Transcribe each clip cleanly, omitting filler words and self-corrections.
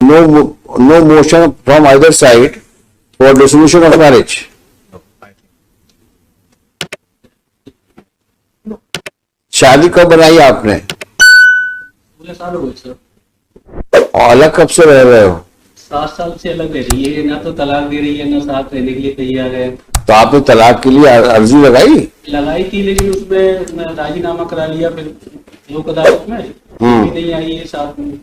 no motion from either side for dissolution of marriage. शादी कब बनाई आपने? 16 साल हो गए सर। और अलग कब से रह रहे हो? 7 साल से अलग रह रही है, ना तो तलाक दे रही है ना साथ रहने के लिए तैयार है। तो आपने तलाक के लिए अर्जी लगाई थी, लेकिन उसमें राजीनामा करा लिया फिर लोक अदालत में, भी नहीं आई है साथ में,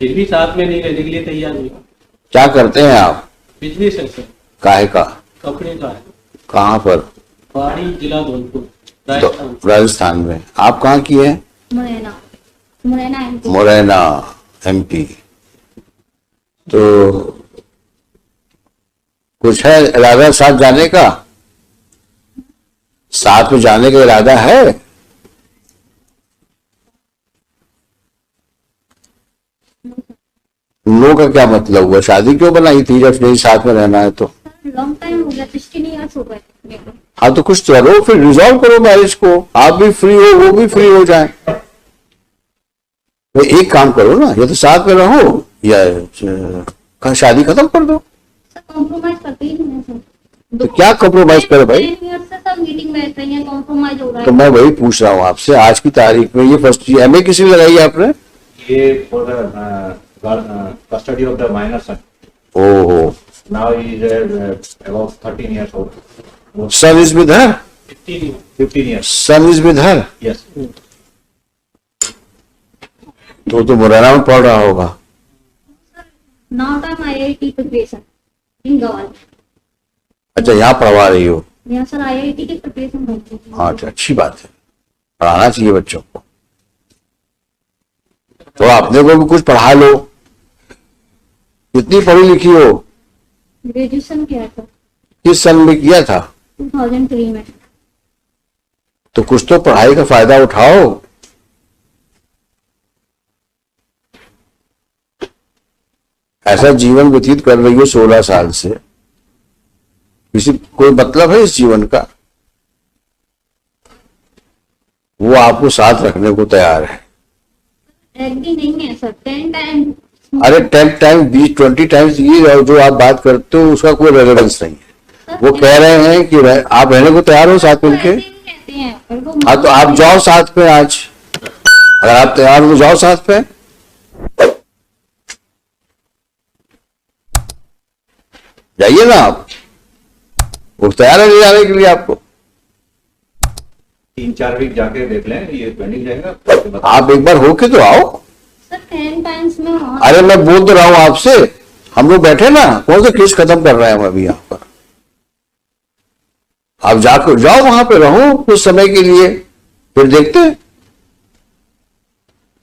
फिर भी साथ में नहीं रहने के लिए तैयार हुआ। क्या करते हैं आप? बिजनेस है सर। काहे का? कपड़े का है। कहाँ पर? पहाड़ी जिला धौलपुर, राजस्थान में। आप कहाँ की है? मुरैना MP। तो कुछ है इरादा साथ जाने का? साथ में जाने का इरादा है? नो का क्या मतलब हुआ? शादी क्यों बनाई थी जब नहीं साथ में रहना है तो? लॉन्ग टाइम हो गया, 16 इयर्स हो गए मेरे को। हाँ तो कुछ करो, फिर रिजॉल्व करो मैरिज को। आप भी फ्री हो, वो भी फ्री हो जाए। तो एक काम करो ना, या तो साथ में रहो या शादी खत्म कर दो। सर कॉम्प्रोमाइज करते ही नहीं है सर। तो क्या कॉम्प्रोमाइज करे भाई? 10 ईयर से सब मीटिंग बैठ रही है, कॉम्प्रोमाइज हो रहा है। तो मैं वही पूछ रहा हूँ आपसे, आज की तारीख में ये फर्स्ट MA किसी में लगाई आपने? ये for custody of the minor son. ओहो। Now he is about 13 years old. Son is with her? 15 years. Son is with her? Yes. तो मुरैना में पढ़ रहा होगा। Now time IIT preparation in गवाल। अच्छा, यहाँ पढ़वा रही हो? यहाँ सर IIT की प्रिपरेशन होती है। हाँ, अच्छी बात है, पढ़ाना चाहिए बच्चों को। तो अपने को भी कुछ पढ़ा लो। कितनी पढ़ी लिखी हो? ग्रेजुएशन किया था। किस सन में किया था? 2003 में। तो कुछ तो पढ़ाई का फायदा उठाओ। ऐसा जीवन व्यतीत कर रही हो 16 साल से, किसी कोई मतलब है इस जीवन का? वो आपको साथ रखने को तैयार है। एग्री नहीं है सर। 10 टाइम। अरे 10 टाइम 20-20 टाइम्स ये जो आप बात करते हो उसका कोई रेलेवेंस नहीं है। वो कह रहे हैं कि आप रहने को तैयार हो साथ मिलके। हाँ तो आप जाओ साथ में आज, अगर आप तैयार हो जाओ साथ में। जाइए ना आप, वो तैयार है ले जाने के लिए आपको। 3-4 वीक जाके देख लें, ये पेंडिंग जाएगा। आप एक बार होके तो आओ। सर 10 टाइम्स में। अरे मैं बोल तो रहा हूं आपसे, हम लोग बैठे ना, कौन सा केस खत्म कर रहे हैं हम अभी यहाँ पर। आप जाकर जाओ वहां पे, रहो कुछ समय के लिए, फिर देखते हैं।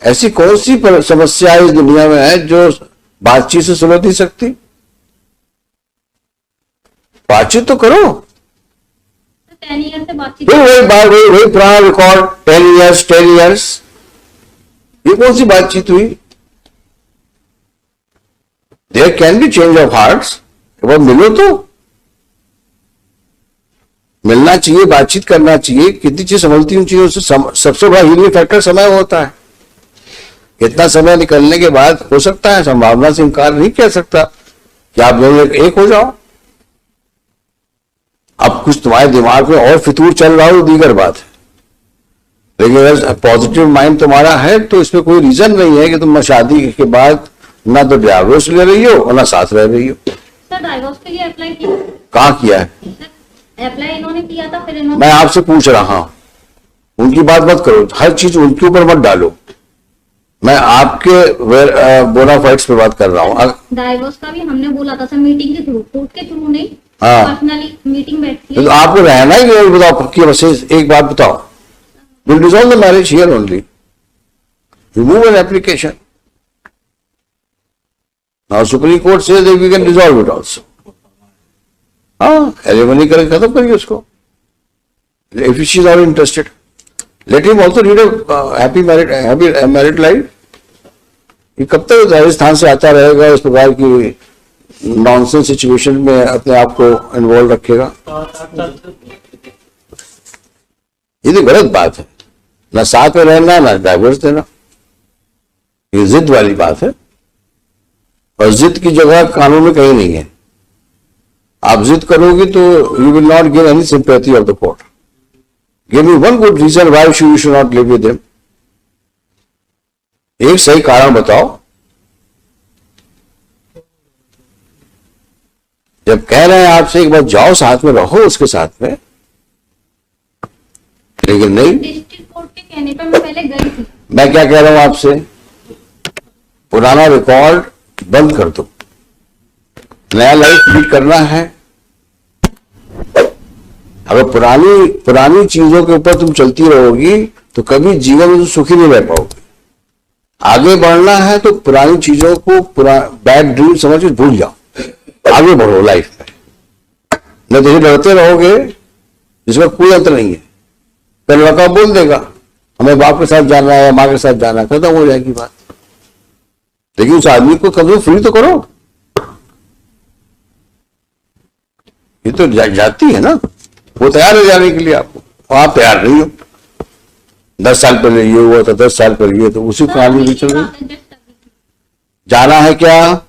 ऐसी कौन सी समस्या इस दुनिया में है जो बातचीत से सुलझ नहीं सकती? बातचीत तो करो। 10 ईयर से बातचीत। वही पुराना रिकॉर्ड, 10 years। ये कौन सी बातचीत हुई? There can be change of hearts. एक बार मिलो तो, मिलना चाहिए, बातचीत करना चाहिए। कितनी चीज समझती हूँ चीजों से। सबसे बड़ा हीलिंग फैक्टर समय होता है। इतना समय निकलने के बाद हो सकता है, संभावना से इनकार नहीं कह सकता कि आप दोनों एक हो जाओ। अब कुछ तुम्हारे दिमाग में और फितूर चल रहा हो दीगर बात है, लेकिन अगर पॉजिटिव माइंड तुम्हारा है तो इसमें कोई रीजन नहीं है कि तुम शादी के बाद ना तो डिवोर्स ले रही हो और ना साथ रह रही हो। सर डाइवोर्स के लिए अप्लाई किया? कहाँ किया है? अप्लाई इन्होंने किया था, फिर इन्होंने। मैं आपसे पूछ रहा हूं, उनकी बात मत करो, हर चीज उनके ऊपर मत डालो। मैं आपके बोनाफाइड्स पे बात कर रहा हूँ। डाइवोर्स का भी हमने बोला था सर, मीटिंग के थ्रू, कोर्ट के थ्रू नहीं। हाँ। पर्सनली मीटिंग बैठती है। तो आपको रहना ही नहीं, बताओ पक्की बस एक बात बताओ। Will dissolve the marriage here only, remove an application. Now supreme court says that we can dissolve it also. हाँ, एलिमनी करके खत्म करिए उसको। If she is all interested, let him also lead a happy married life. ये कब तक राजस्थान से आता रहेगा, इस प्रकार की नॉनसेंस सिचुएशन में अपने आप को इन्वॉल्व रखेगा? ये तो गलत बात है। ना साथ में रहना, ना डाइवोर्स देना, ये जिद वाली बात है। और जिद की जगह कानून में कहीं नहीं है। आप जिद करोगे तो you will not give any sympathy of the court. Give me one good reason why you should not live with him. एक सही कारण बताओ। जब कह रहे हैं आपसे एक बार जाओ साथ में रहो उसके साथ में, लेकिन नहीं। डिस्ट्रिक्ट कोर्ट के कहने पर मैं पहले गई थी। मैं क्या कह रहा हूं आपसे, पुराना रिकॉर्ड बंद कर दो, नया लाइफ लीड करना है। अगर पुरानी चीजों के ऊपर तुम चलती रहोगी तो कभी जीवन में तुम सुखी नहीं रह पाओगे। आगे बढ़ना है तो पुरानी चीजों को बैड ड्रीम समझ के भूल जाओ, आगे बढ़ो लाइफ में। न तो डरते रहोगे जिसका कोई अंतर नहीं है। फिर लड़का बोल देगा हमें बाप के साथ जाना है, माँ के साथ जाना है, खत्म हो जाएगी बात। लेकिन उस आदमी को कम से कम फ्री तो करो। ये तो जाती है ना, वो तैयार है जाने के लिए आपको, आप तैयार नहीं हो। 10 साल पहले ये हुआ था, 10 साल पहले ये, तो उसी कहानी भी चल रही। जाना है क्या?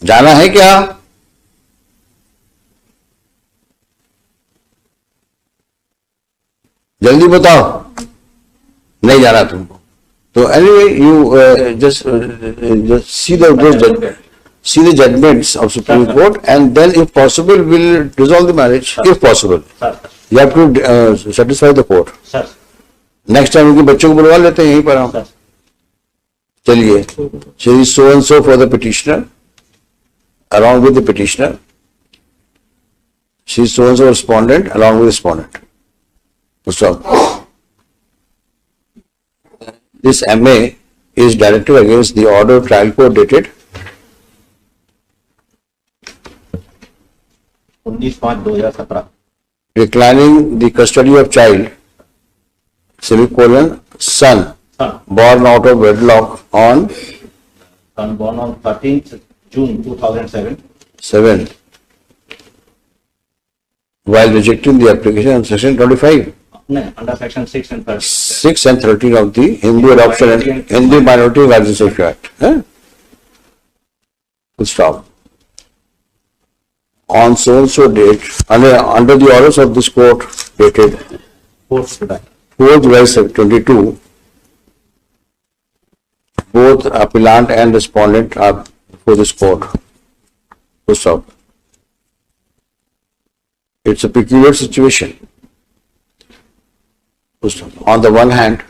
जाना है क्या? जल्दी बताओ। नहीं जाना तुमको तो anyway you just see the judgments of Supreme Court and then if possible will resolve the marriage if possible. Sir, You have to satisfy the court. sir, next time उनके बच्चों को बुलवा लेते हैं यहीं पर हम। sir. चलिए, she is so and so for the petitioner, along with the petitioner. She is so and so respondent along with respondent. Stop. This MA is directed against the order of trial court dated 19/5/2017. declining the custody of child, semicolon, son, Son, born out of wedlock on son born on 13th June 2007. 7, while rejecting the application on section 25, No, under section 6 and 13. 6 and 13 of the Hindu Adoption and Hindu Minority Organization Act. Full stop. On so and so date, under the orders of this court dated 4th July. 4th July 22, both appellant and respondent are before this court. Full stop. It's a peculiar situation. Full stop. On the one hand,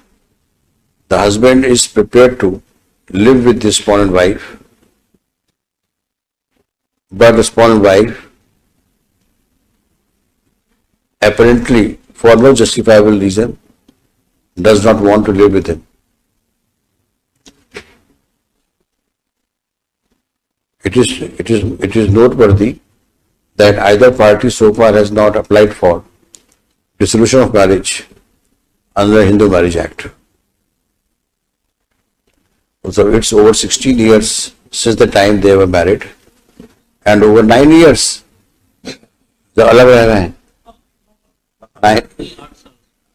the husband is prepared to live with the respondent wife, but respondent wife, apparently for no justifiable reason, does not want to live with him. It is noteworthy that either party so far has not applied for dissolution of marriage under Hindu Marriage Act. So it's over 16 years since the time they were married, and over 9 years they अलग रह रहे हैं.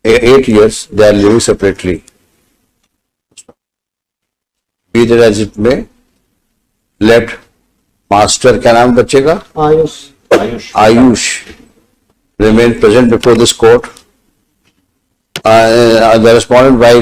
8 years they are living separately. Be that as it may, left master, क्या नाम बच्चे का? Ayush remained present before this court. The respondent wife